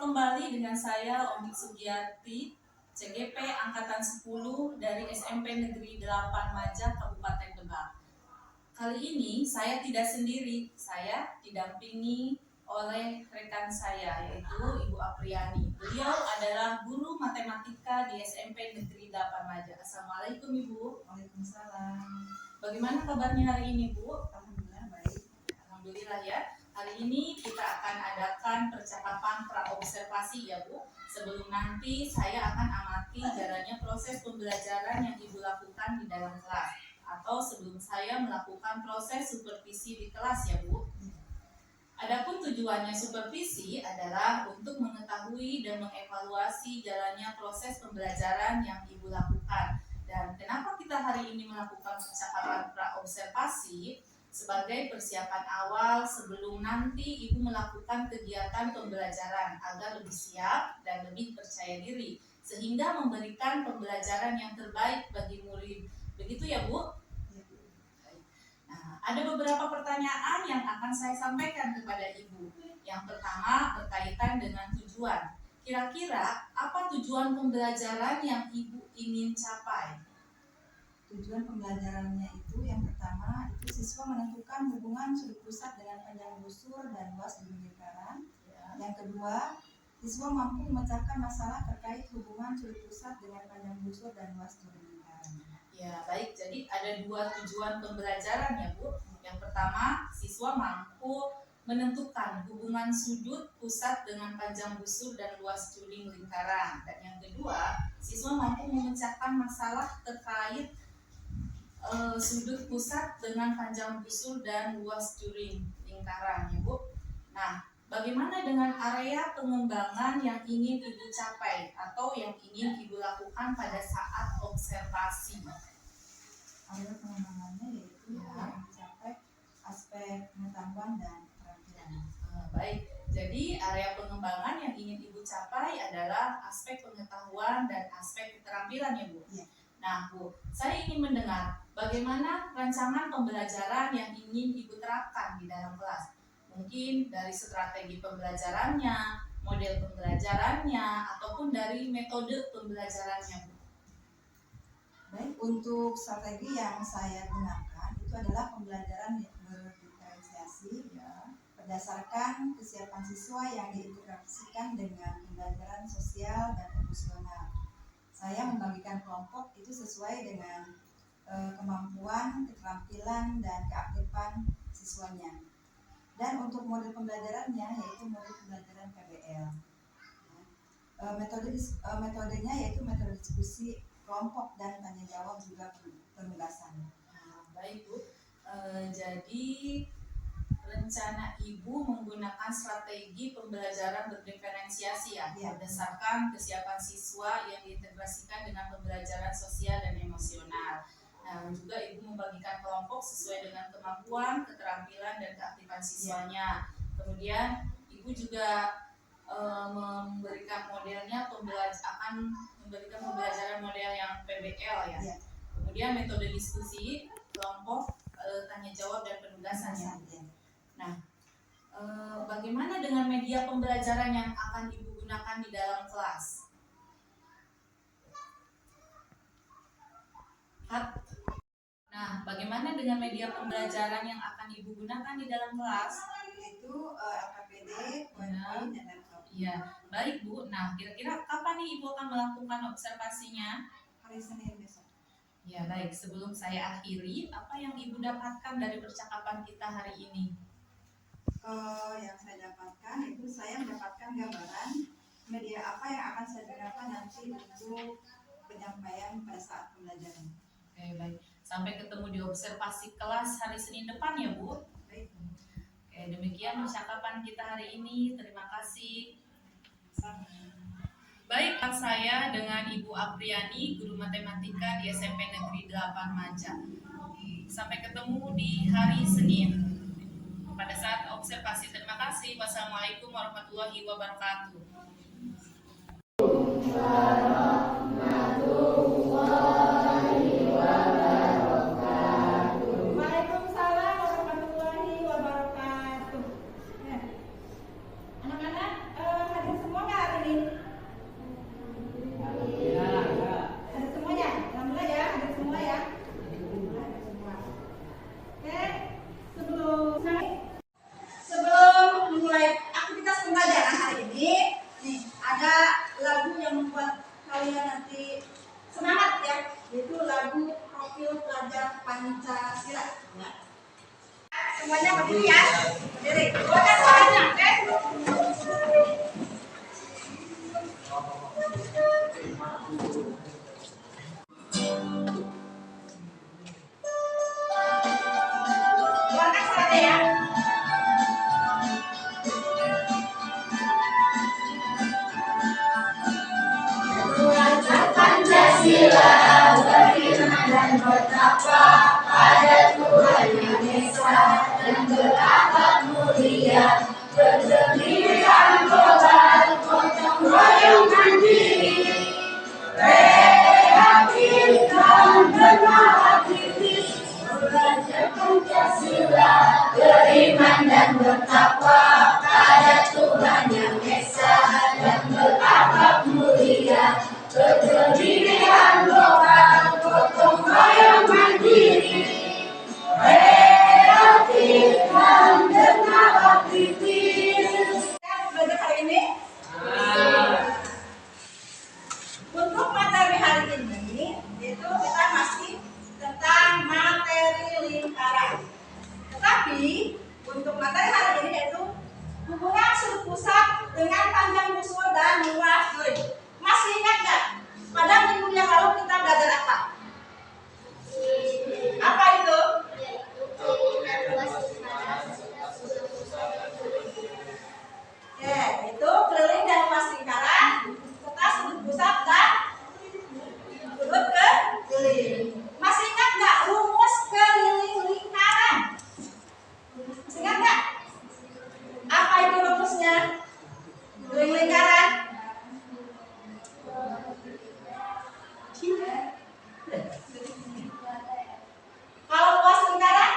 kembali dengan saya Omik Sugiyarti, CGP Angkatan 10 dari SMP Negeri 8 Majak, Kabupaten Demak. Kali ini saya tidak sendiri, saya didampingi oleh rekan saya yaitu Ibu Apriani. Beliau adalah guru matematika di SMP Negeri 8 Majak. Assalamualaikum Ibu. Waalaikumsalam. Bagaimana kabarnya hari ini Bu? Alhamdulillah baik. Alhamdulillah ya. Hari ini kita akan adakan percakapan praobservasi ya Bu. Sebelum nanti saya akan amati jalannya proses pembelajaran yang Ibu lakukan di dalam kelas, atau sebelum saya melakukan proses supervisi di kelas ya Bu. Adapun tujuannya supervisi adalah untuk mengetahui dan mengevaluasi jalannya proses pembelajaran yang Ibu lakukan. Dan kenapa kita hari ini melakukan percakapan praobservasi? Sebagai persiapan awal sebelum nanti Ibu melakukan kegiatan pembelajaran agar lebih siap dan lebih percaya diri, sehingga memberikan pembelajaran yang terbaik bagi murid. Begitu ya Bu? Nah, ada beberapa pertanyaan yang akan saya sampaikan kepada Ibu. Yang pertama berkaitan dengan tujuan. Kira-kira apa tujuan pembelajaran yang Ibu ingin capai? Tujuan pembelajarannya itu yang pertama itu siswa menentukan hubungan sudut pusat dengan panjang busur dan luas ujung lingkaran. Yang kedua, siswa mampu memecahkan masalah terkait hubungan sudut pusat dengan panjang busur dan luas ujung lingkaran. Ya, baik. Jadi ada dua tujuan pembelajaran ya, Bu. Yang pertama, siswa mampu menentukan hubungan sudut pusat dengan panjang busur dan luas juling lingkaran. Dan yang kedua, siswa mampu memecahkan masalah terkait sudut pusat dengan panjang busur dan luas juling lingkaran ya Bu. Nah, bagaimana dengan area pengembangan yang ingin Ibu capai atau yang ingin Ibu lakukan pada saat observasi? Area pengembangannya yaitu yang mencapai aspek pengetahuan dan keterampilan. Baik, jadi area pengembangan yang ingin Ibu capai adalah aspek pengetahuan dan aspek keterampilan ya Bu. Ya. Nah Bu, saya ingin mendengar bagaimana rancangan pembelajaran yang ingin Ibu terapkan di dalam kelas. Mungkin dari strategi pembelajarannya, model pembelajarannya, ataupun dari metode pembelajarannya Bu. Baik, untuk strategi yang saya gunakan itu adalah pembelajaran yang berdiferensiasi ya, berdasarkan kesiapan siswa yang diintegrasikan dengan pembelajaran sosial dan emosional. Saya membagikan kelompok itu sesuai dengan kemampuan, keterampilan, dan keaktifan siswanya. Dan untuk model pembelajarannya yaitu model pembelajaran PBL. Metodenya yaitu metode diskusi kelompok dan tanya jawab juga penugasan. Baik Bu, jadi rencana Ibu menggunakan strategi pembelajaran berdiferensiasi ya, berdasarkan kesiapan siswa yang diintegrasikan dengan pembelajaran sosial dan emosional. Nah, juga Ibu membagikan kelompok sesuai dengan kemampuan, keterampilan, dan keaktifan siswanya. Kemudian Ibu juga memberikan modelnya akan memberikan pembelajaran model yang PBL ya. Kemudian metode diskusi kelompok, tanya jawab dan penugasan ya. Nah, bagaimana dengan media pembelajaran yang akan Ibu gunakan di dalam kelas? Nah, bagaimana dengan media pembelajaran yang akan Ibu gunakan di dalam kelas? Itu LKPD, PowerPoint, dan laptop. Iya, baik Bu. Nah, kira-kira kapan nih Ibu akan melakukan observasinya? Hari Senin besok. Ya, baik. Sebelum saya akhiri, apa yang Ibu dapatkan dari percakapan kita hari ini? Yang saya dapatkan itu saya mendapatkan gambaran media apa yang akan saya gunakan nanti untuk penyampaian pada saat pembelajaran. Oke, baik. Sampai ketemu di observasi kelas hari Senin depan ya Bu. Baik. Oke, demikian percakapan kita hari ini. Terima kasih. Baik, saya dengan Ibu Apriani, guru matematika di SMP Negeri 8 Majak. Sampai ketemu di hari Senin pada saat observasi. Terima kasih. Wassalamualaikum warahmatullahi wabarakatuh. Anak-anak hadir semua nggak? pada Tuhan yang esa dan berakhlak mulia, berdirian global, gotong royong mandiri, kreatifkan benar kritis, belajar Pancasila, beriman dan bertakwa pada Tuhan yang esa dan berakhlak mulia, berdirian global, gotong royong mandiri, kreatifkan benar kritis. Belajar hari ini. Untuk materi hari ini itu kita masih tentang materi lingkaran. Tetapi untuk materi hari ini yaitu hubungan sudut pusat dengan panjang busur dan luas duri. Masih ingat nggak? Pada minggu yang lalu kita belajar apa? Apa itu? Ya, itu keliling dan luas lingkaran, serta sudut pusat dan sudut keliling. Masih ingat nggak rumus keliling lingkaran? Masih ingat nggak? Apa itu rumusnya? Keliling lingkaran. Kalau luas lingkaran?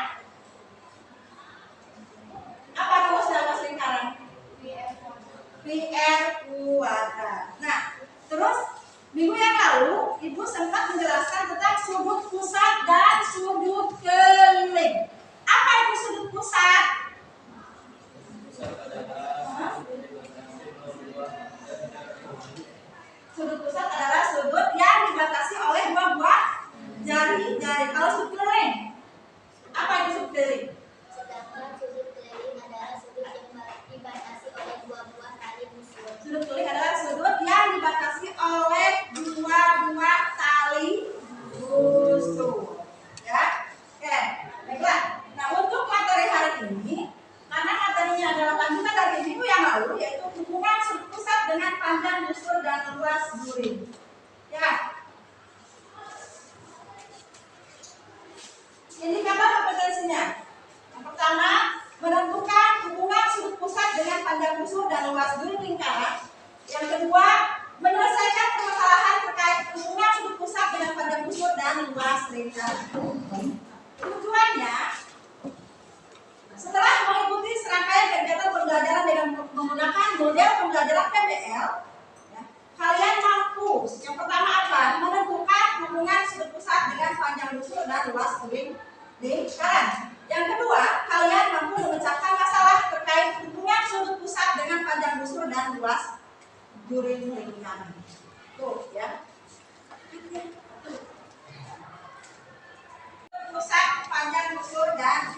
Apa rumusnya luas lingkaran? PR kuadrat. Nah, terus minggu yang lalu Ibu sempat menjelaskan tentang sudut pusat dan sudut keliling. Apa itu sudut pusat? Sudut pusat adalah sudut yang dibatasi oleh dua buah jari-jari. Kalau sudut keliling, apa itu sudut keliling? Sedangkan sudut keliling adalah sudut yang dibatasi oleh dua buah tali busur. Sudut keliling adalah sudut yang dibatasi oleh dua buah tali busur. Ya, oke, baiklah. Nah, untuk materi hari ini, karena materinya adalah lanjutan dari minggu yang lalu, yaitu hubungan sudut pusat dengan panjang busur dan luas duri. Ya. Ini gambar kompetensinya. Yang pertama, menentukan hubungan sudut pusat dengan panjang busur dan luas duri lingkaran. Yang kedua, menyelesaikan permasalahan terkait hubungan sudut pusat dengan panjang busur dan luas lingkaran. Tujuannya, setelah mengikuti serangkaian kegiatan pembelajaran dengan menggunakan model pembelajaran PBL, ya, kalian mampu yang pertama apa? Menentukan hubungan sudut pusat dengan panjang busur dan luas duri lingkaran. Yang kedua, kalian mampu memecahkan masalah terkait hubungan sudut pusat dengan panjang busur dan luas duri lingkaran. Tuh ya. Pusat, panjang busur dan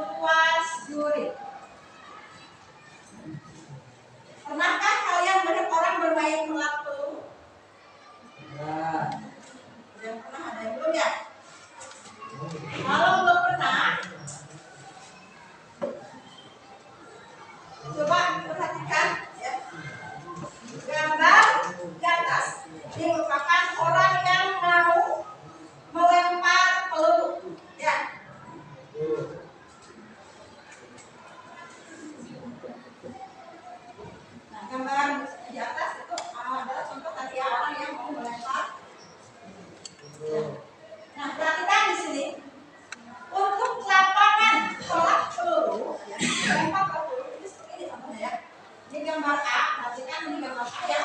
luas duri. Pernahkah kalian melihat orang bermain ulat peluru? Yang pernah, ada yang belum ya? Kalau belum pernah, coba perhatikan ya. Gambar di atas ini merupakan orang yang mau melempar peluru. Ya. Nah, gambar di atas itu adalah contoh tadi ya, orang yang mau melempar. Ya. Nah, perhatikan di sini. Untuk lapangan tolak peluru, ya, lempar peluru ini seperti ini contohnya ya. Ini gambar A, perhatikan ini gambar A ya.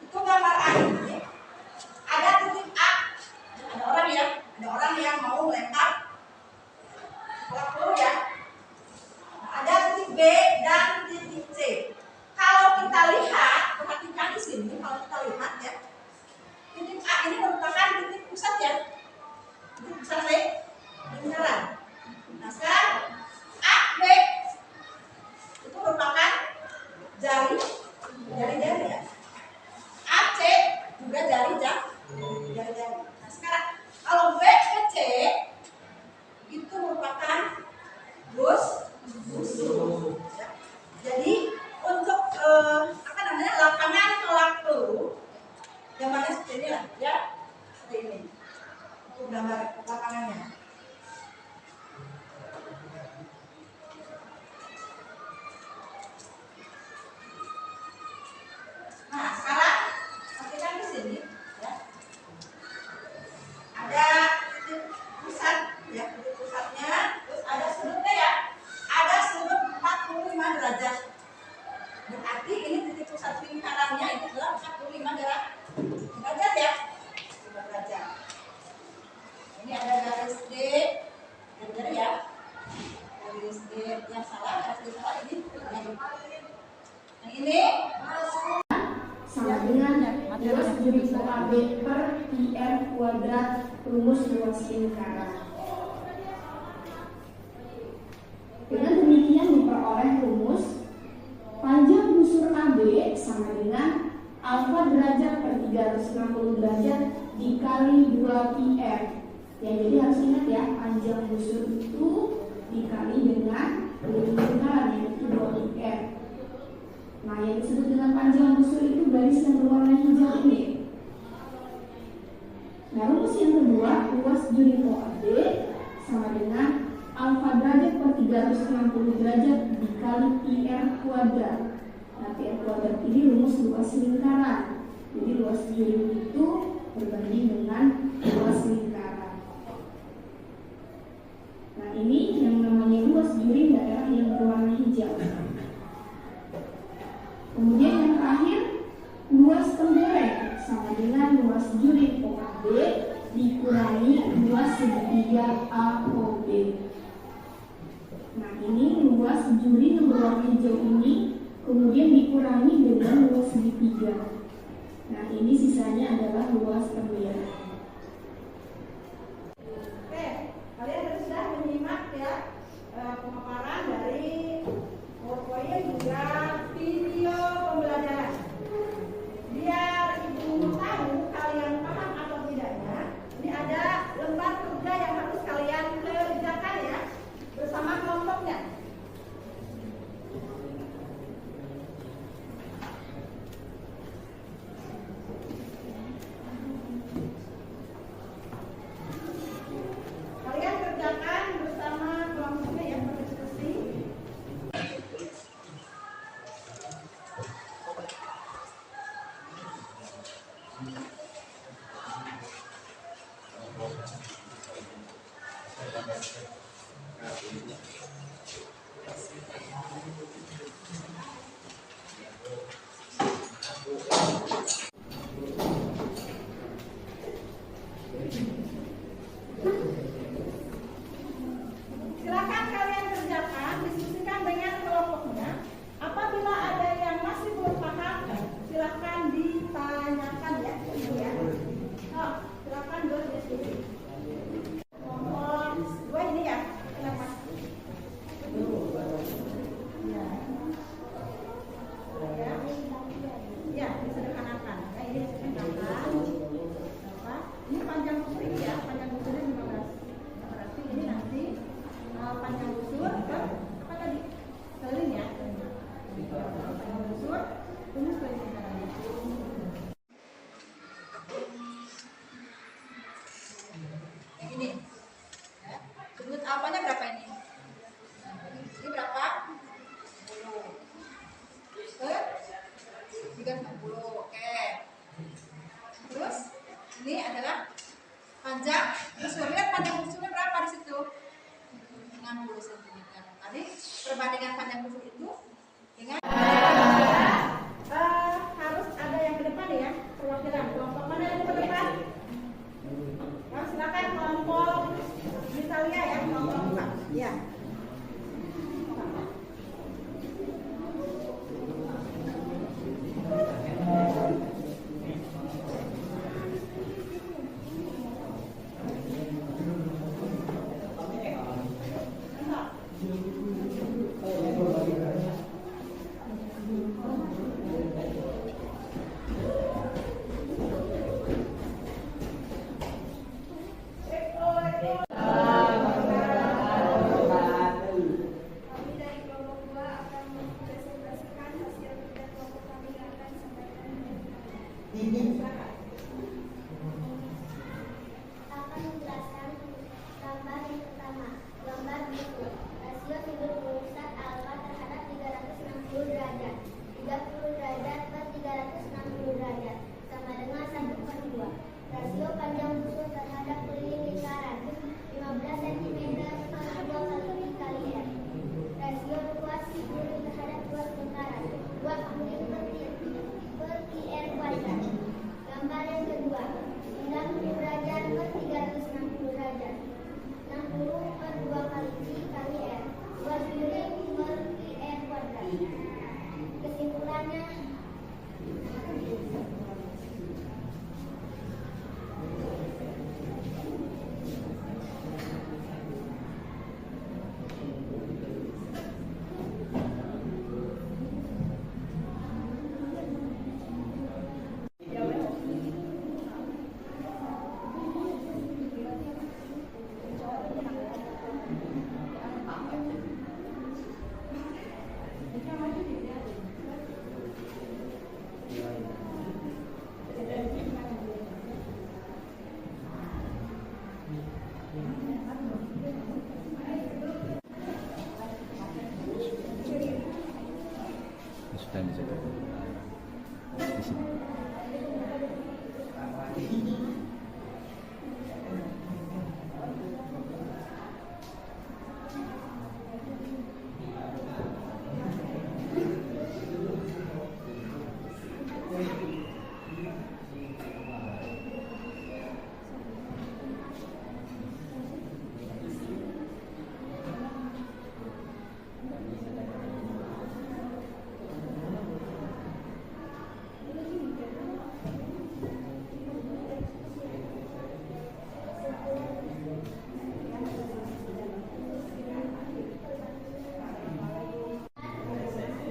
Itu gambar A ini ada titik A, ada orang yang mau melempar tolak peluru ya. Nah, ada titik B dan titik C. Kalau kita lihat, perhatikan di sini, kalau kita lihat ya, titik A ini merupakan titik pusat ya. Titik pusat lingkaran. Nah, sekarang A, B itu merupakan jari-jari ya. AC juga jari-jari. Nah, sekarang kalau B ke C itu merupakan busur. Ya. Jadi untuk lapangan tolak peluru pusat lingkarannya itu adalah 45 derajat ya. 5 derajat. Ini ada garis D, benar ya. Garis D yang salah, garis D salah ini. Yang ini sama dengan luas juri OAB per IR kuadrat rumus luas lingkaran. Dengan demikian diperoleh rumus panjang busur AB sama dengan alfa derajat per 360 derajat dikali 2 PR. Ya, jadi harus ingat ya, panjang busur itu dikali dengan lingkaran yaitu 2 PR. Nah, yang disebut dengan panjang busur itu garis yang berwarna hijau ini. Nah, rumus yang kedua, luas juri OAB sama dengan alfa derajat per 360 derajat dikali PR kuadrat. Nah, PR kuadrat ini rumus luas lingkaran. Jadi luas juri itu berbanding dengan luas lingkaran. Nah, ini yang namanya luas juri daerah yang berwarna hijau. Kemudian yang terakhir, luas tembereng sama dengan luas juri OAB dikurangi luas segitiga AOB. Nah, ini luas juri yang berwarna hijau ini kemudian dikurangi dengan luas segitiga. Nah, ini sisanya adalah luas tembereng. Oke, kalian sudah menyimak ya pemaparan dari PowerPoint juga video pembelajaran. Biar ibu tahu kalian paham atau tidaknya, ini ada lembar kerja yang harus kalian kerjakan ya bersama kelompoknya. Kalian kerjakan bersama kelompoknya ya, berdiskusi. Silakan kalian kerjakan, diskusikan dengan kelompoknya. Apabila ada yang masih belum paham, silakan ditanyakan ya. Oh, silakan berdiskusi. Kelompok 2 ini ya, kenapa? Ya, disederhanakan. Nah, ini disederhanakan. Apa? Ini panjang busur ini ya, panjang busurnya 15. Berarti ini nanti panjang busur ke apa tadi? Kelilin ya. Panjang busur, rumus kelilin caranya. Yang ini. Ya. Sudut alfanya berapa ini? Ini berapa? 360. Oke. Terus ini adalah panjang busur. Lihat panjang busurnya berapa di situ? 60 cm. Tadi perbandingan panjang busur itu dengan harus ada yang ke depan ya, perwakilan. Kelompok mana yang ke depan? Nah, silakan kelompok Italia ya, kelompok 4. Ya.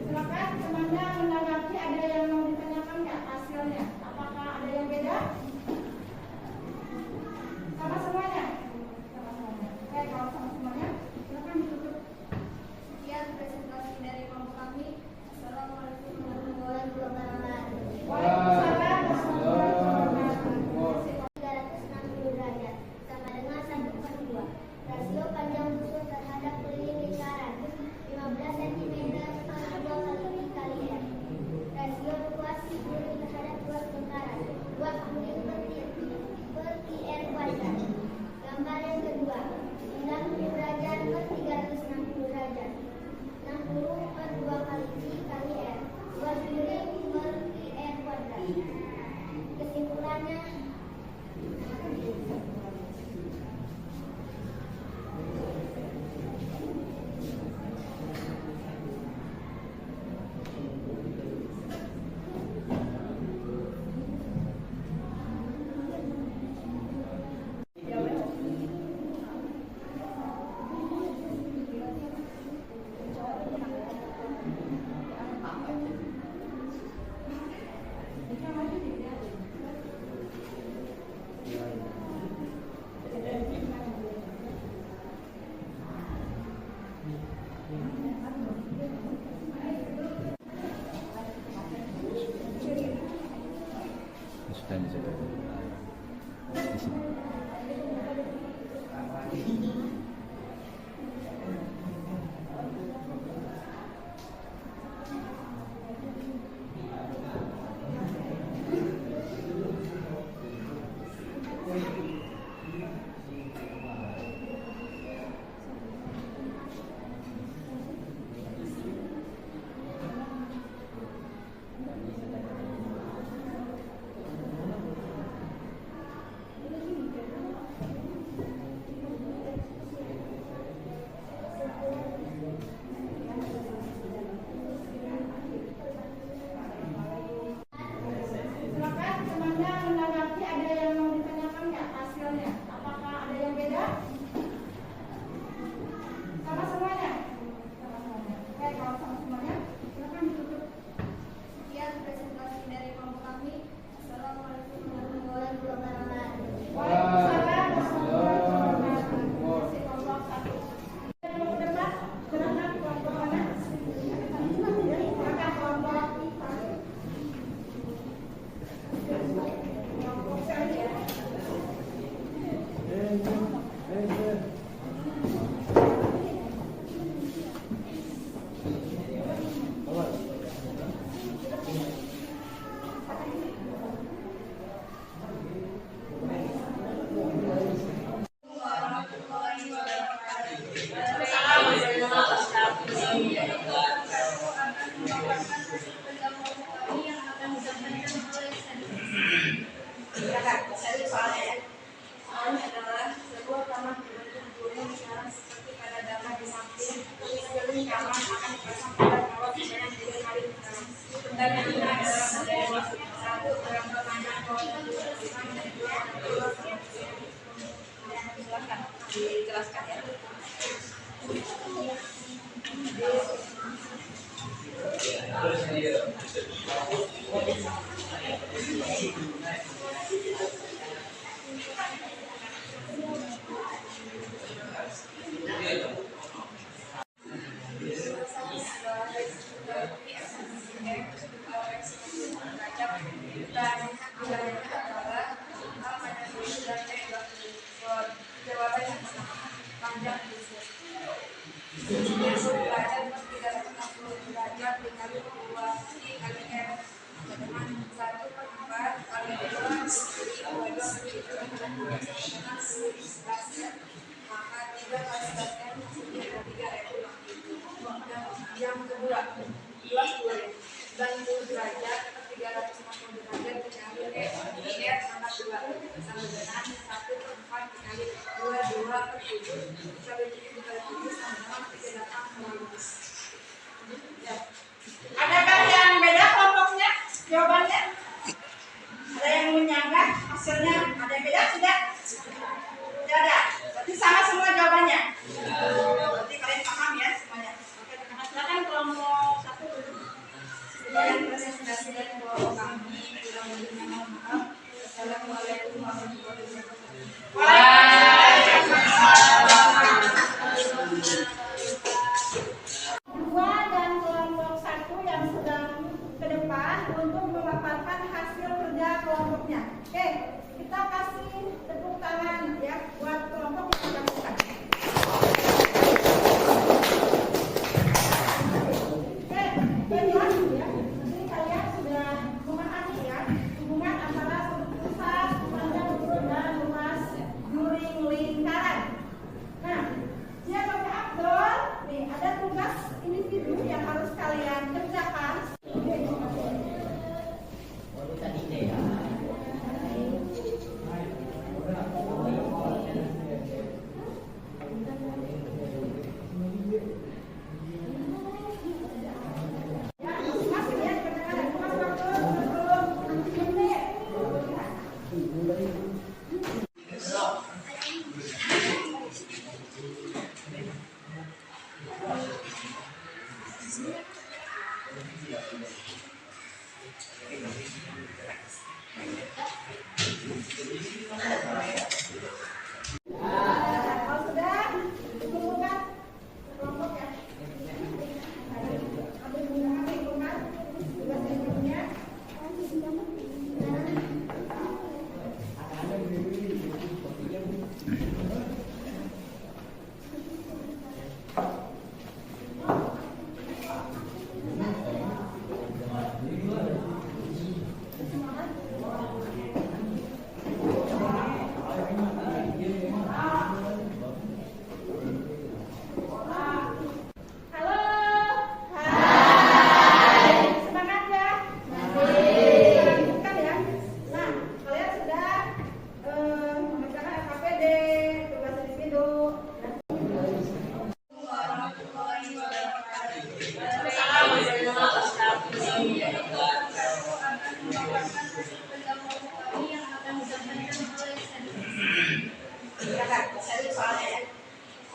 Silakan semuanya menanggapi, ada yang mau ditanyakan nggak hasilnya? Apakah ada yang beda? Sama semuanya? Sama semuanya. Oke, kalau sama semuanya, silakan ditutup. Sekian presentasi dari kelompok kami. Assalamualaikum warahmatullahi wabarakatuh. Waalaikumsalam warahmatullahi wabarakatuh. 360 derajat sama dengan 1/2. Rasio panjang busur terhadap keliling lingkaran 15 cm per 2 kali R. Rasio luas kulit terhadap luas lingkaran 2 kulit per R kuadrat. Gambar yang kedua, 90 derajat per 360 derajat. 60 per 2 kali R. 2 kulit per R kuadrat. Kesimpulannya, Sudah di situ. Di sini. Silakan semuanya menanggapi, ada yang mau ditanyakan nggak hasilnya? Apakah ada yang beda? Sama semuanya? Sama semuanya. Oke, kalau sama semuanya, silakan ditutup. sekian presentasi dari kelompok kami. Assalamualaikum warahmatullahi wabarakatuh. Waalaikumsalam warahmatullahi wabarakatuh. Masih kelompok 1. Yang mau debat, silakan kelompok mana? Silakan kelompok saya ya. Soalnya adalah sebuah kamar berbentuk burung yang seperti pada gambar di samping. Sekeliling kamar akan dipasang pada kawat sebanyak 3 kali putaran. Pertanyaannya adalah menjadi 1. Berapa banyak kawat yang dilakukan dan 2. Silakan dijelaskan ya. Jawabannya panjang busur. Tingginya 10 derajat per 360 derajat dikali 2 kali R dengan 1/4 kali 2 dikali 2 itu adalah 11 R. Maka 3 kali 11 R maksudnya ada 3 R. Yang kedua, 12 90 derajat per 360 tertuju sampai titik tertuju sama tiga datang melalui. Adakah yang beda kelompoknya? Jawabannya? Ada yang menyangka hasilnya? Ada yang beda? Tidak? Tidak ada. Berarti sama semua jawabannya. Berarti kalian paham ya semuanya. Oke, silakan kelompok satu dulu. Sekian presentasi dari kelompok kami. Kurang lebihnya mohon maaf. Assalamualaikum warahmatullahi wabarakatuh. Dua dan kelompok satu yang sedang ke depan untuk memaparkan hasil kerja kelompoknya. Oke, kita kasih tepuk tangan ya buat kelompok yang sudah bukan. Oke, jelas ya. Jadi kalian sudah memahami ya hubungan antara pusat, panjang, lurus dan luas juring lingkaran. Nah, dia pakai Abdul, nih ada tugas individu yang harus kalian kerjakan. Ya, masing-masing ya, kerjakan. Tugas waktu 20 menit. Kalau sudah dikumpulkan kelompok ya. Ambil hitungan tugas berikutnya. Halo. Hai. Semangat ya. Lanjutkan ya. Nah, kalian sudah mengerjakan LKPD, tugas individu.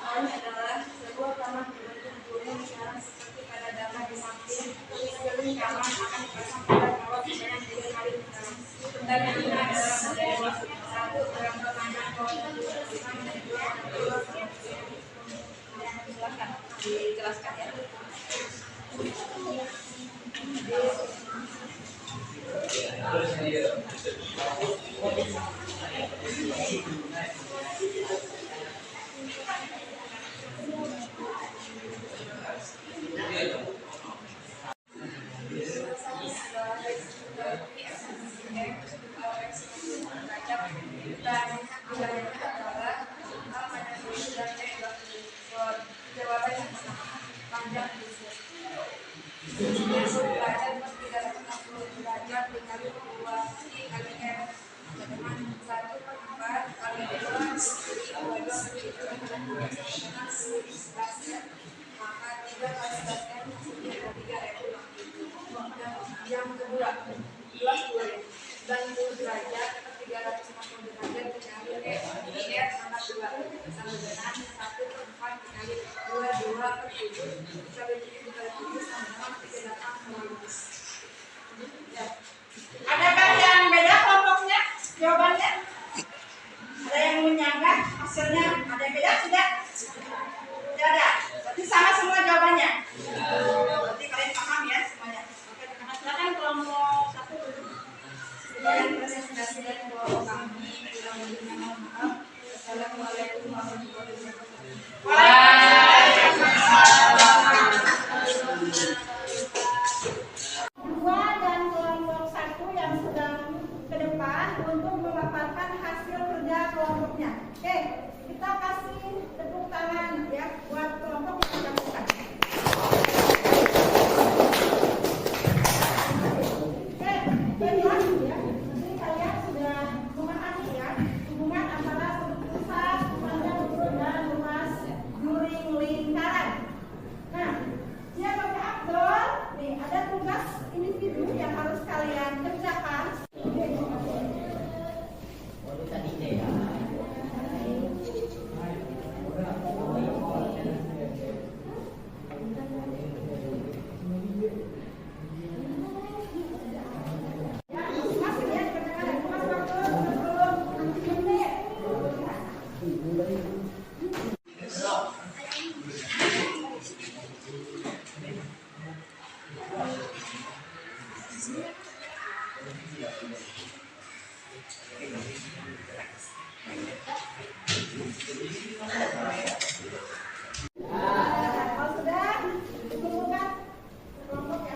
Soalnya adalah sebuah taman berbentuk gunung yang seperti pada gambar di samping. Sekeliling taman akan dipasang pada kawat sebanyak 3 kali putaran. Dan yang ini adalah model satu berangkat panjang kawat dan dua silakan dijelaskan ya. Jawaban yang panjang derajat 360 derajat dikali 2 kali M dengan 1/4 kali 2 maka 3 kali 10 3 yang kedua 90 derajat 360 derajat dikali R sama 2 sama dengan 1/4 dikali 2/7 sampai 7 sama 3 datang melalui. Adakah yang beda kelompoknya? Jawabannya? Ada yang menyangka hasilnya? Ada yang beda? Tidak? Tidak ada. Berarti sama semua jawabannya. Berarti kalian paham ya semuanya. Oke, silakan kelompok satu dulu. Sekian presentasi dari kelompok kami. Kurang lebihnya mohon maaf. Assalamualaikum warahmatullahi wabarakatuh. Dua dan kelompok satu yang sedang ke depan untuk memaparkan hasil kerja kelompoknya. Oke, kita kasih tepuk tangan ya buat kelompok yang sudah bukan. Oke, jelas ya. Jadi kalian sudah memahami ya hubungan antara pusat, panjang, lurus dan Kalau sudah dikumpulkan kelompok ya.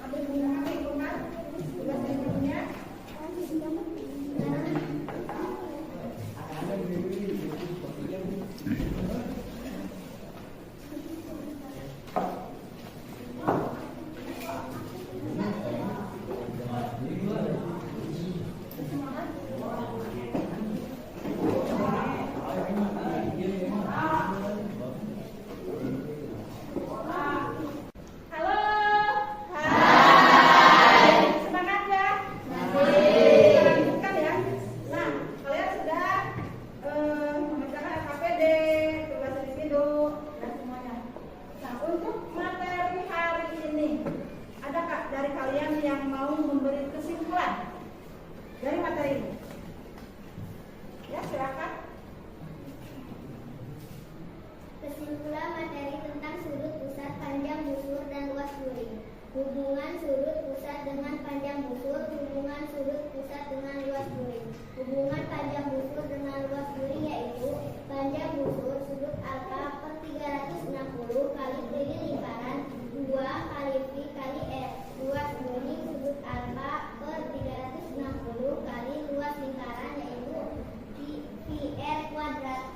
Ambil hitungan tugas berikutnya. Halo, hai, semangat ya. Kita lanjutkan ya. Nah, kalian sudah mengerjakan LKPD, tugas individu, dan semuanya. Nah, untuk materi hari ini, adakah dari kalian yang mau memberi kesimpulan dari materi ini? Ya, silakan. Kesimpulan materi tentang sudut pusat, panjang busur, dan luas duri. Hubungan sudut pusat dengan panjang busur, hubungan sudut pusat dengan luas duri. Hubungan panjang busur dengan luas duri yaitu panjang busur sudut alfa per 360 kali keliling lingkaran 2 kali pi kali r. Luas duri sudut alfa per 360 kali luas lingkaran yaitu pi r kuadrat.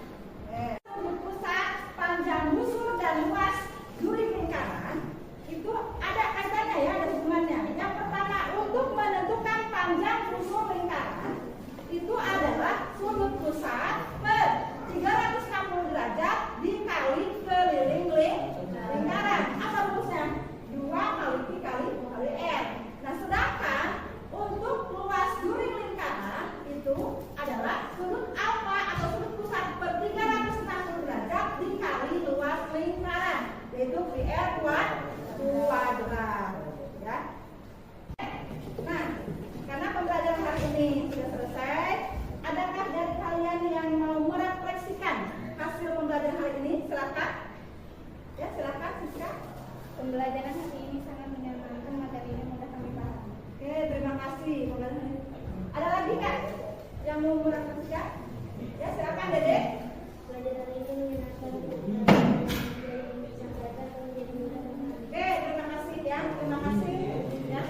Sudut pusat, panjang busur, dan luas duri lingkaran itu ada kaitannya ya, ada hubungannya. Yang pertama, untuk menentukan panjang busur lingkaran itu adalah sudut pusat per 360 derajat dikali keliling lingkaran. Apa rumusnya? 2 kali pi kali r. Nah, sedangkan untuk luas duri lingkaran itu adalah sudut alfa atau sudut pusat per 360 derajat dikali luas lingkaran, yaitu pi r kuadrat ya. Nah, karena pembelajaran hari ini sudah selesai, adakah dari kalian yang mau merefleksikan hasil pembelajaran hari ini? Silakan. Ya, silakan Siska. Pembelajaran hari ini sangat menyenangkan, materi ini mudah kami paham. Oke, terima kasih pembelajaran hari ini. Ada lagi Kak yang mau merefleksikan? Ya, silakan Dede. Pelajaran ini menyenangkan, menjadi mudah kami paham. Oke, terima kasih ya. Terima kasih ya.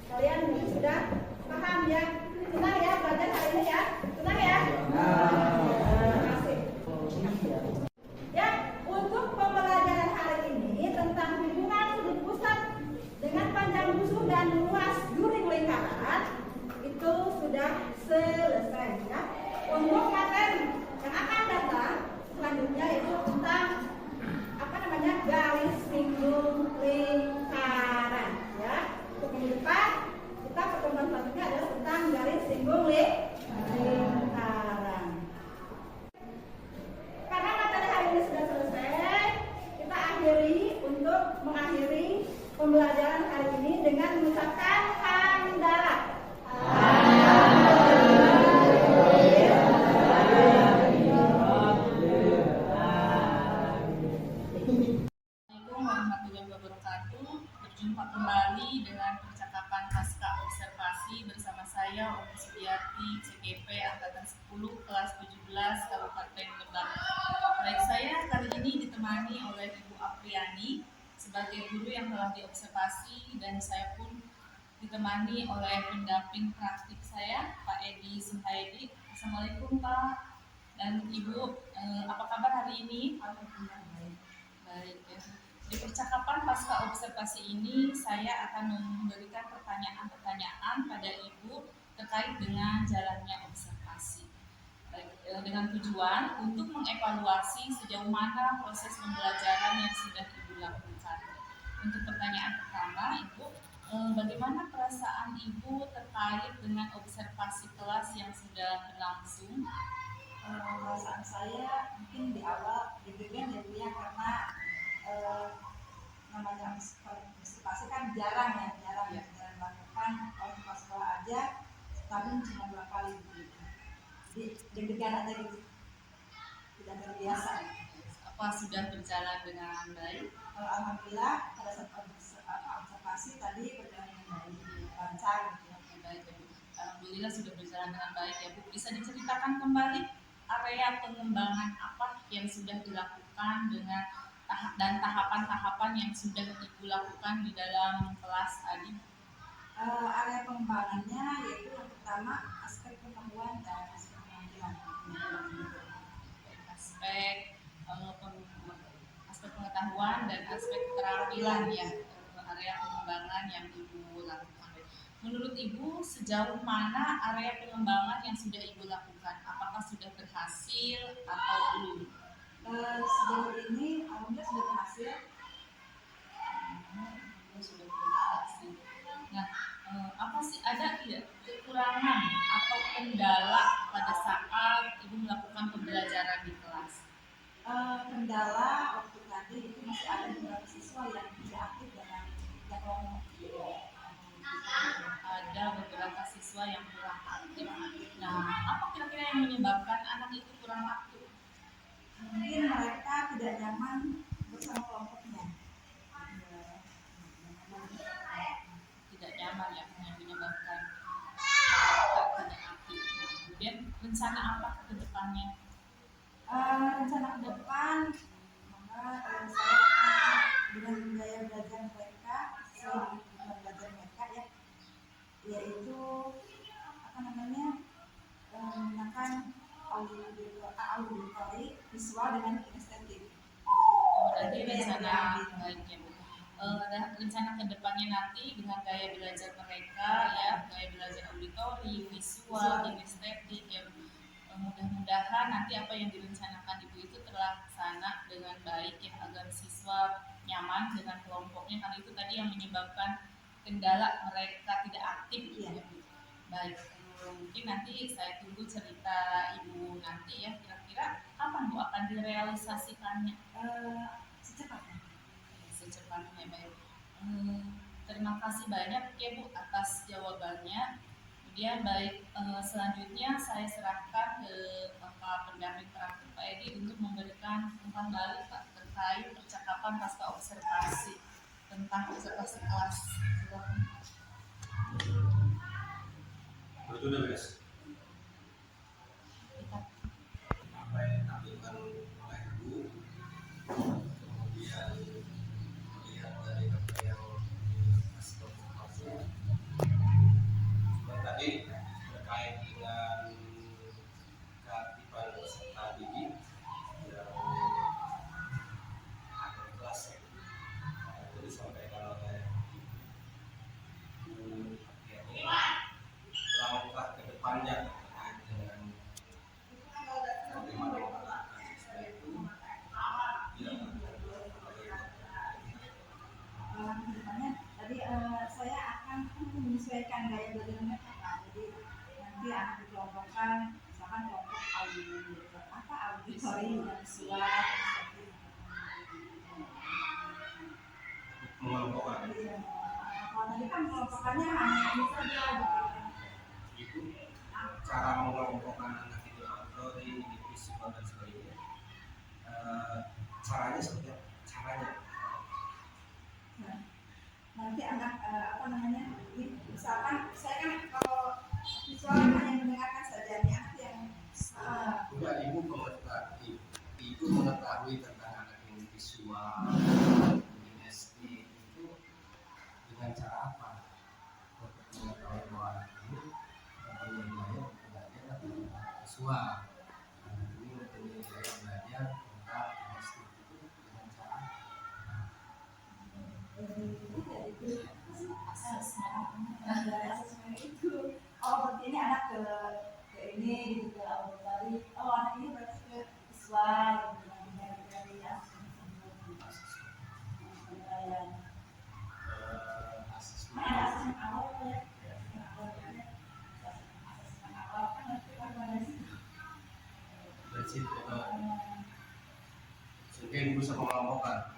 Kalian sudah paham ya. Tenang ya belajar hari ini ya. Tenang ya. Terima kasih. Ya, untuk pembelajaran hari ini tentang hubungan sudut pusat dengan panjang busur dan luas duri lingkaran itu sudah selesai ya. Untuk materi yang akan datang selanjutnya yaitu tentang garis singgung lingkaran ya. Untuk minggu depan kita pertemuan selanjutnya adalah tentang garis singgung lingkaran. Karena materi hari ini sudah selesai, kita mengakhiri pembelajaran hari ini dengan mengucapkan hamdalah. Berjumpa kembali dengan percakapan pasca observasi bersama saya Umi Sudiarti, CGP Angkatan 10 kelas 17 Kabupaten Lebak. Baik, saya kali ini ditemani oleh Ibu Apriani sebagai guru yang telah diobservasi, dan saya pun ditemani oleh pendamping praktik saya Pak Edi Sintaedi. Assalamualaikum Pak dan Ibu, apa kabar hari ini? Baik ya. Di percakapan pasca observasi ini, saya akan memberikan pertanyaan-pertanyaan pada Ibu terkait dengan jalannya observasi. Dengan tujuan untuk mengevaluasi sejauh mana proses pembelajaran yang sudah Ibu lakukan. Untuk pertanyaan pertama, Ibu, bagaimana perasaan Ibu terkait dengan observasi kelas yang sudah berlangsung? Perasaan saya mungkin di awal deg-degan ya karena namanya observasi kan jarang dilakukan. Kalau di sekolah aja tahun cuma 2 kali begitu. Jadi deg-degan aja gitu, tidak terbiasa. Apa sudah berjalan dengan baik? Alhamdulillah pada saat observasi tadi berjalan dengan baik. alhamdulillah sudah berjalan dengan baik ya Bu. Bisa diceritakan kembali area pengembangan apa yang sudah dilakukan dengan dan tahapan-tahapan yang sudah Ibu lakukan di dalam kelas tadi? Area pengembangannya yaitu yang pertama aspek pengetahuan dan aspek penampilan. Aspek pengetahuan dan aspek keterampilan ya, area pengembangan yang Ibu lakukan. Menurut Ibu sejauh mana area pengembangan yang sudah Ibu lakukan? Apakah sudah berhasil atau belum? Sejauh ini alhamdulillah sudah berhasil. Sudah berhasil. Nah, apa sih, ada tidak kekurangan atau kendala pada saat Ibu melakukan pembelajaran di kelas? Kendala waktu tadi itu masih ada beberapa siswa yang tidak aktif dalam kelompok. Ada beberapa siswa yang kurang aktif. Nah, apa kira-kira yang menyebabkan anak itu kurang aktif? Mungkin mereka tidak nyaman bersama kelompoknya. Tidak nyaman ya, yang menyebabkan mereka tidak aktif. Kemudian rencana apa ke depannya? Rencana ke depan, maka saya akan dengan gaya belajar mereka sesuai dengan kebutuhan belajar mereka ya, yaitu menggunakan auditori visual dengan kinestetik. Berarti rencana baik ya Bu. Rencana kedepannya nanti dengan gaya belajar mereka ya, gaya belajar auditori, visual, kinestetik ya Bu. Mudah-mudahan nanti apa yang direncanakan Ibu itu terlaksana dengan baik ya, agar siswa nyaman dengan kelompoknya, karena itu tadi yang menyebabkan kendala mereka tidak aktif ya Bu. Baik, mungkin nanti saya tunggu cerita Ibu nanti ya, kira-kira kapan Bu akan direalisasikannya? Secepatnya baik. Terima kasih banyak ya Bu atas jawabannya. Kemudian baik, selanjutnya saya serahkan ke Bapak pendamping praktik Pak Edi untuk memberikan umpan balik Pak terkait percakapan pasca observasi tentang observasi kelas. Betul guys. Apa yang ditampilkan oleh Ibu, kemudian melihat dari apa yang hasil observasi dan tadi terkait dengan keaktifan peserta didik yang ada di kelas itu disampaikan oleh Bu langkah ke depannya terkait dengan bagaimana melakukan siswa itu Kedepannya tadi saya akan menyesuaikan gaya belajar mereka Pak. Jadi nanti akan dikelompokkan, misalkan kelompok auditori dan visual. mengelompokkan Kalau tadi kan kelompokannya hanya ini saja gitu. itu cara mengelompokkan anak itu auditori, visual dan sebagainya. Caranya seperti apa? Caranya Nanti anak misalkan saya kan kalau visual hanya mendengarkan saja, ini anak yang udah ibu mengetahui tentang anak yang visual, kinestetik itu dengan cara apa? Untuk mengetahui bahwa anak ini mempunyai gaya belajar visual, ini mempunyai gaya belajar tentang kinestetik itu dengan cara asesmen itu. Oh berarti ini anak ke ini gitu, ke auditori. Oh anak ini berarti ke visual dari asesmen. ada asesmen awal ya. Asesmen awal kan nanti dari situ. Sehingga ibu bisa mengelompokkan.